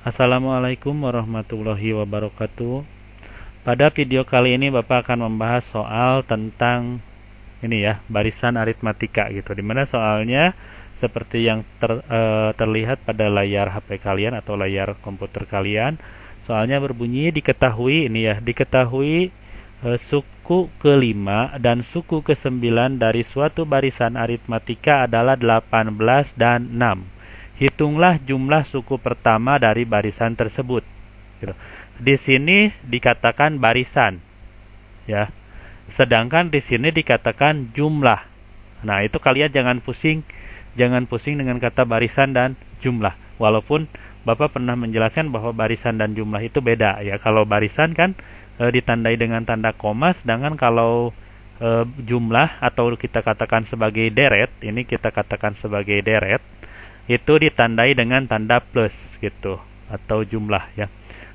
Assalamualaikum warahmatullahi wabarakatuh. Pada video kali ini Bapak akan membahas soal tentang ini ya, barisan aritmatika gitu. Dimana soalnya seperti yang terlihat pada layar HP kalian atau layar komputer kalian. Soalnya berbunyi diketahui suku kelima dan suku kesembilan dari suatu barisan aritmatika adalah 18 dan 6. Hitunglah jumlah suku pertama dari barisan tersebut. Gitu. Di sini dikatakan barisan, ya. Sedangkan di sini dikatakan jumlah. Nah, itu kalian jangan pusing dengan kata barisan dan jumlah. Walaupun Bapak pernah menjelaskan bahwa barisan dan jumlah itu beda, ya. Kalau barisan kan ditandai dengan tanda koma, sedangkan kalau jumlah atau kita katakan sebagai deret, ini kita katakan sebagai deret, itu ditandai dengan tanda plus gitu, atau jumlah ya.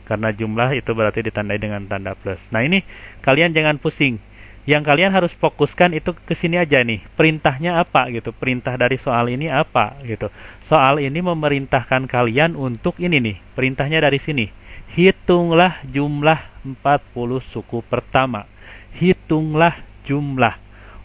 Karena jumlah itu berarti ditandai dengan tanda plus. Nah, ini kalian jangan pusing. Yang kalian harus fokuskan itu ke sini aja nih. Perintahnya apa gitu? Perintah dari soal ini apa gitu? Soal ini memerintahkan kalian untuk ini nih. Perintahnya dari sini. Hitunglah jumlah 40 suku pertama. Hitunglah jumlah.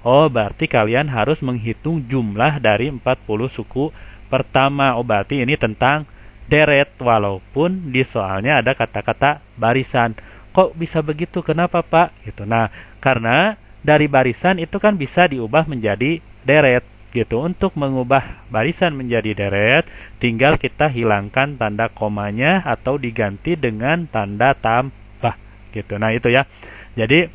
Oh, berarti kalian harus menghitung jumlah dari 40 suku pertama. Oh, berarti ini tentang deret, walaupun di soalnya ada kata-kata barisan. Kok bisa begitu? Kenapa, Pak? Gitu. Nah, karena dari barisan itu kan bisa diubah menjadi deret gitu. Untuk mengubah barisan menjadi deret, tinggal kita hilangkan tanda komanya atau diganti dengan tanda tambah gitu. Nah, itu ya. Jadi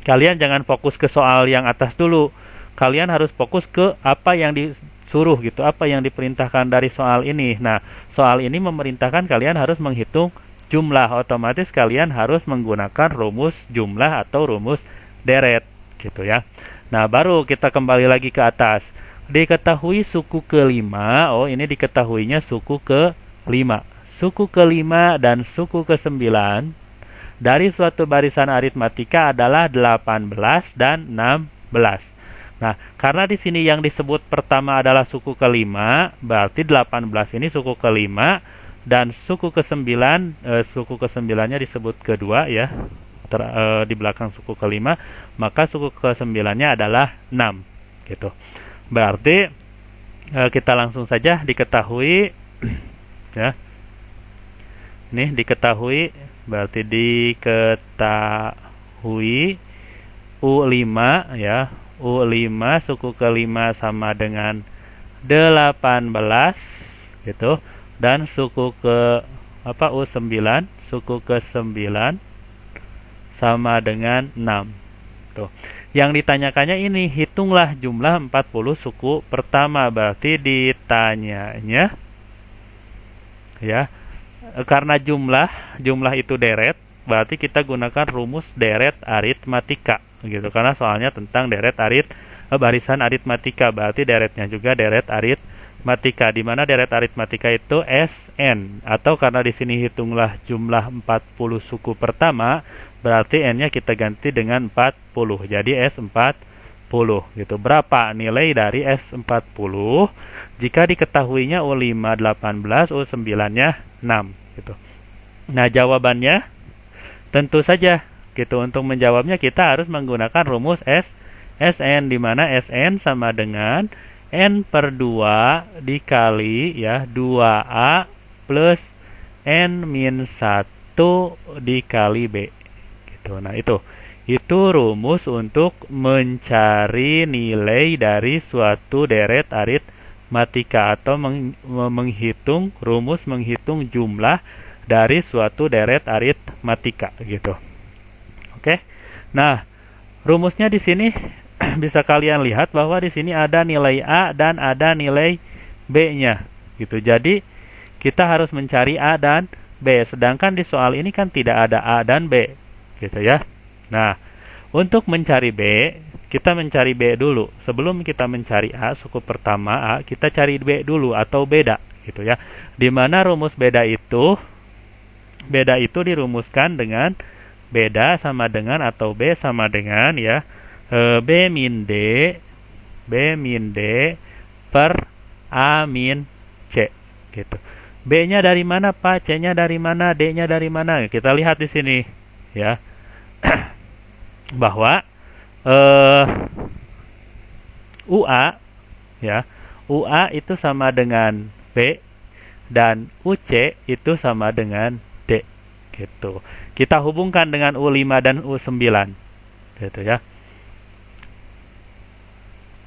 kalian jangan fokus ke soal yang atas dulu. Kalian harus fokus ke apa yang disuruh gitu, apa yang diperintahkan dari soal ini. Nah, soal ini memerintahkan kalian harus menghitung jumlah. Otomatis kalian harus menggunakan rumus jumlah atau rumus deret gitu ya. Nah, baru kita kembali lagi ke atas. Diketahui suku kelima. Oh, ini diketahuinya suku kelima. Suku kelima dan suku kesembilan dari suatu barisan aritmatika adalah 18 dan 16. Nah, karena di sini yang disebut pertama adalah suku kelima, berarti 18 ini suku kelima dan suku kesembilan, suku kesembilannya disebut kedua ya, di belakang suku kelima, maka suku kesembilannya adalah 6 gitu. Berarti kita langsung saja diketahui ya. Ini diketahui berarti diketahui U5 ya. U5 suku kelima sama dengan 18 gitu, dan suku ke U9 suku ke-9 sama dengan 6 tuh. Yang ditanyakannya ini hitunglah jumlah 40 suku pertama, berarti ditanyanya ya, karena jumlah itu deret, berarti kita gunakan rumus deret aritmatika gitu, karena soalnya tentang barisan aritmatika, berarti deretnya juga deret aritmatika, di mana deret aritmatika itu SN, atau karena di sini hitunglah jumlah 40 suku pertama, berarti N-nya kita ganti dengan 40, jadi S40 gitu. Berapa nilai dari S40? Jika diketahuinya U5 18, U9-nya 6 gitu. Nah, jawabannya tentu saja gitu. Untuk menjawabnya kita harus menggunakan rumus SN, di mana SN sama dengan N per 2 dikali ya 2A plus N min 1 dikali B gitu. Nah, itu rumus untuk mencari nilai dari suatu deret aritmatika, atau menghitung jumlah dari suatu deret aritmatika gitu. Oke. Nah, rumusnya di sini bisa kalian lihat bahwa di sini ada nilai A dan ada nilai B-nya gitu. Jadi kita harus mencari A dan B, sedangkan di soal ini kan tidak ada A dan B gitu ya. Nah, untuk mencari B, kita mencari B dulu. Sebelum kita mencari A, suku pertama A, kita cari B dulu atau beda gitu ya. Di mana rumus beda itu dirumuskan dengan beda sama dengan atau B sama dengan ya B min D per A min C gitu. B-nya dari mana Pak? C-nya dari mana? D-nya dari mana? Kita lihat di sini ya. Bahwa UA ya, UA itu sama dengan B dan UC itu sama dengan D gitu. Kita hubungkan dengan U5 dan U9 gitu ya.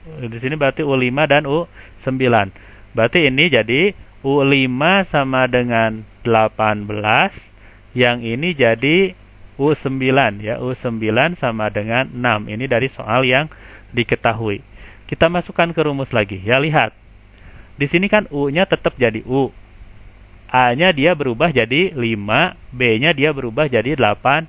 Di sini berarti U5 dan U9. Berarti ini jadi U5 sama dengan 18, yang ini jadi U9 ya. U9 sama dengan 6. Ini dari soal yang diketahui. Kita masukkan ke rumus lagi. Ya, lihat. Di sini kan U-nya tetap jadi U. A-nya dia berubah jadi 5, B-nya dia berubah jadi 18.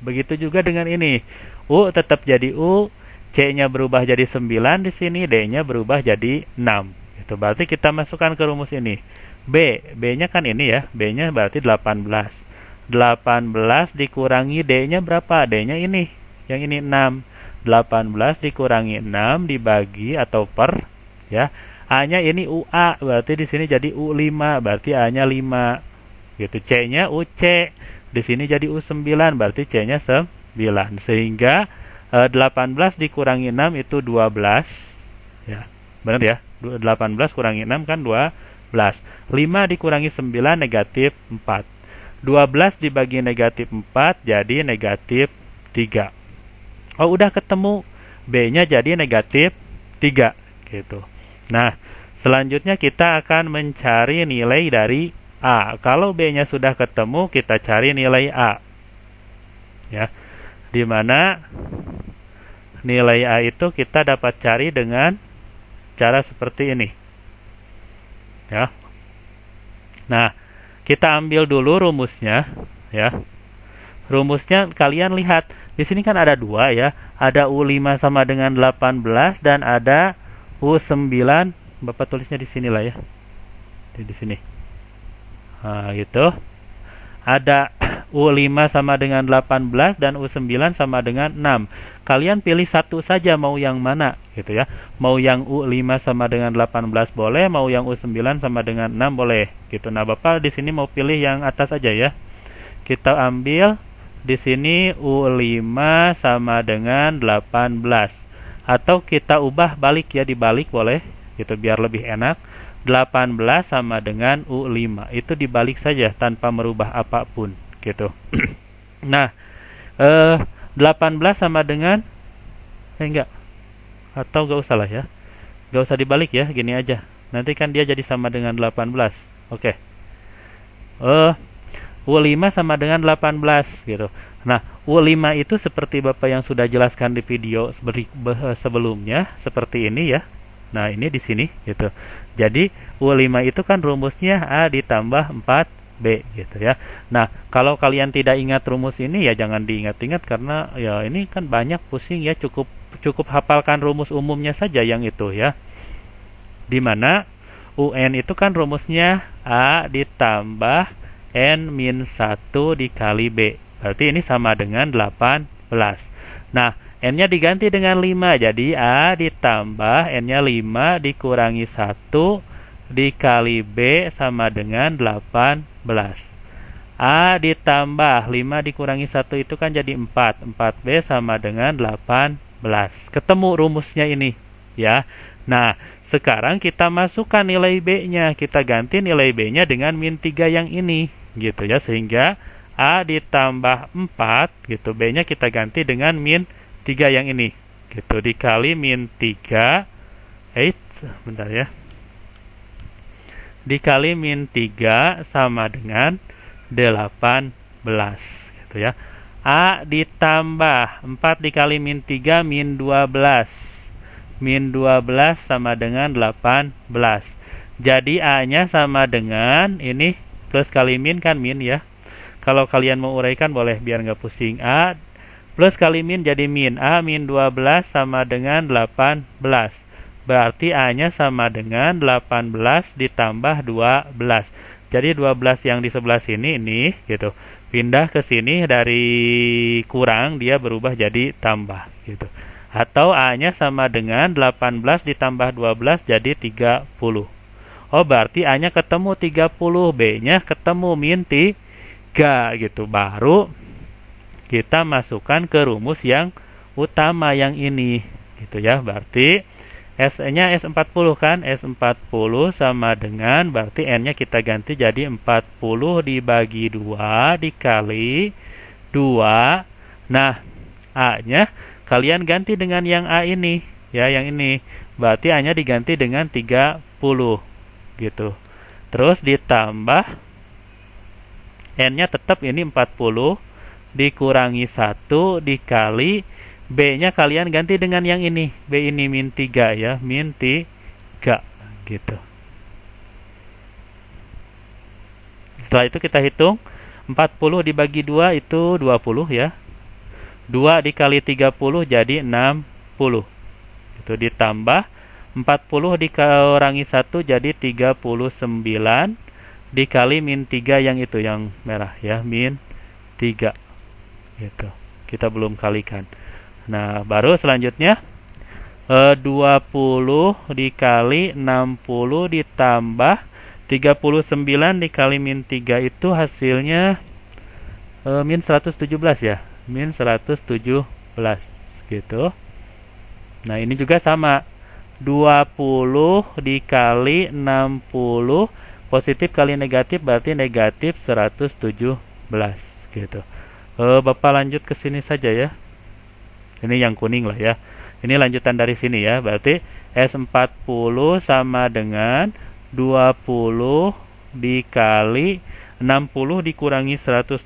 Begitu juga dengan ini. U tetap jadi U, C-nya berubah jadi 9 di sini, D-nya berubah jadi 6. Itu berarti kita masukkan ke rumus ini. B-nya kan ini ya, B-nya berarti 18. 18 dikurangi D-nya berapa? D-nya ini. Yang ini 6. 18 dikurangi 6 dibagi atau per ya. A-nya ini UA, berarti di sini jadi U5, berarti A-nya 5. Gitu. C-nya UC. Di sini jadi U9, berarti C-nya 9. Sehingga 18 dikurangi 6 itu 12. Ya. Benar ya? 18 kurangi 6 kan 12. 5 dikurangi 9 negatif 4. 12 dibagi negatif 4 jadi negatif 3. Oh, udah ketemu. B-nya jadi negatif 3 gitu. Nah, selanjutnya kita akan mencari nilai dari A. Kalau B-nya sudah ketemu, kita cari nilai A. Ya. Di mana nilai A itu kita dapat cari dengan cara seperti ini. Ya. Nah, kita ambil dulu rumusnya, ya. Rumusnya kalian lihat. Di sini kan ada 2 ya. Ada U5 sama dengan 18 dan ada U9. Bapak tulisnya di sini lah ya. Di sini. Nah, gitu. Ada U5 sama dengan 18 dan U9 sama dengan 6. Kalian pilih satu saja, mau yang mana gitu ya. Mau yang U5 sama dengan 18 boleh, mau yang U9 sama dengan 6 boleh gitu. Nah, Bapak di sini mau pilih yang atas aja ya. Kita ambil di sini U5 sama dengan 18. Atau kita ubah balik ya, dibalik boleh gitu biar lebih enak. 18 sama dengan U5. Itu dibalik saja tanpa merubah apapun gitu. Nah, 18 sama dengan enggak. Atau enggak usah lah ya. Enggak usah dibalik ya, gini aja. Nanti kan dia jadi sama dengan 18. Oke. U5 sama dengan 18 gitu. Nah, U5 itu seperti Bapak yang sudah jelaskan di video sebelumnya seperti ini ya. Nah, ini di sini gitu. Jadi U5 itu kan rumusnya A ditambah 4B gitu ya. Nah, kalau kalian tidak ingat rumus ini ya jangan diingat-ingat karena ya ini kan banyak pusing ya, cukup hafalkan rumus umumnya saja yang itu ya. Di mana UN itu kan rumusnya A ditambah N-1 dikali B. Berarti ini sama dengan 18. Nah, N-nya diganti dengan 5. Jadi A ditambah N-nya 5 dikurangi 1 dikali B sama dengan 18. A ditambah 5 dikurangi 1 itu kan jadi 4. 4B sama dengan 18. Ketemu rumusnya ini ya. Nah, sekarang kita masukkan nilai B-nya. Kita ganti nilai B-nya dengan -3 yang ini gitu ya, sehingga A ditambah 4 gitu, B-nya kita ganti dengan -3 yang ini gitu, dikali -3 bentar ya, dikali -3 sama dengan 18 gitu ya. A ditambah 4 dikali -3 -12. -12 sama dengan 18. Jadi A-nya sama dengan ini plus kali min kan min ya. Kalau kalian mau uraikan boleh biar nggak pusing. A plus kali min jadi min. A -12 sama dengan 18. Berarti A-nya sama dengan 18 ditambah 12. Jadi 12 yang di sebelah sini ini gitu. Pindah ke sini, dari kurang dia berubah jadi tambah gitu. Atau A-nya sama dengan 18 ditambah 12 jadi 30. Oh, berarti A-nya ketemu 30, B-nya ketemu min 3 gitu. Baru kita masukkan ke rumus yang utama yang ini gitu ya. Berarti S-nya S40 kan, S40 sama dengan, berarti N-nya kita ganti jadi 40 dibagi 2 dikali 2. Nah, A-nya kalian ganti dengan yang A ini ya, yang ini. Berarti A-nya diganti dengan 30 gitu. Terus ditambah N-nya tetap ini 40 dikurangi 1 dikali B-nya kalian ganti dengan yang ini. B ini min 3 ya, min 3 gitu. Setelah itu kita hitung 40 dibagi 2 itu 20 ya. 2 dikali 30 jadi 60. Itu ditambah 40 dikurangi 1 jadi 39 dikali min 3 yang itu yang merah ya, min 3 gitu. Kita belum kalikan. Nah, baru selanjutnya 20 dikali 60 ditambah 39 dikali min 3 itu hasilnya min 117 ya. Min 117 gitu. Nah, ini juga sama. 20 dikali 60 positif kali negatif berarti negatif 117 gitu. Bapak lanjut ke sini saja ya. Ini yang kuning lah ya. Ini lanjutan dari sini ya. Berarti S40 sama dengan 20 dikali 60 dikurangi 117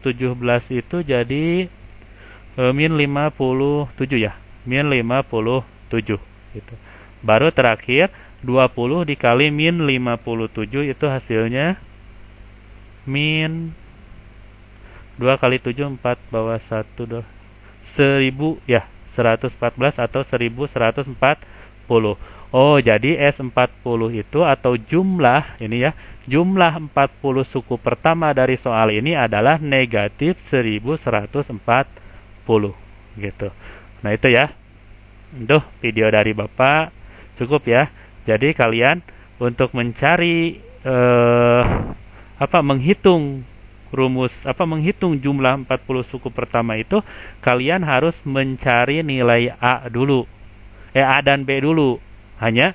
itu jadi min 57 ya. Min 57 gitu. Baru terakhir 20 dikali min 57 itu hasilnya min 2 kali 7 4 bawah 1 2 1000 ya. 114 atau 1140. Oh, jadi S40 itu atau jumlah ini ya, jumlah 40 suku pertama dari soal ini adalah negatif 1140 gitu. Nah, itu ya. Itu video dari Bapak cukup ya. Jadi kalian untuk mencari menghitung jumlah 40 suku pertama itu kalian harus mencari nilai A dulu. A dan B dulu. Hanya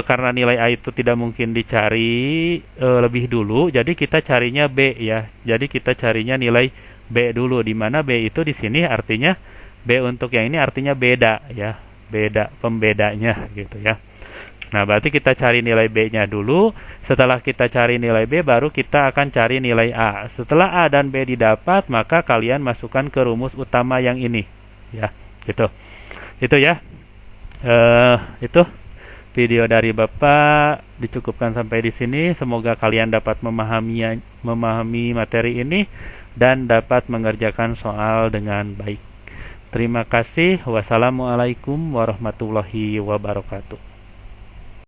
karena nilai A itu tidak mungkin dicari lebih dulu, jadi kita carinya B ya. Jadi kita carinya nilai B dulu, di mana B itu di sini artinya B untuk yang ini artinya beda ya. Beda pembedanya gitu ya. Nah, berarti kita cari nilai B-nya dulu. Setelah kita cari nilai B, baru kita akan cari nilai A. Setelah A dan B didapat, maka kalian masukkan ke rumus utama yang ini. Ya, gitu. Itu ya. Itu video dari Bapak dicukupkan sampai di sini. Semoga kalian dapat memahami materi ini dan dapat mengerjakan soal dengan baik. Terima kasih. Wassalamualaikum warahmatullahi wabarakatuh.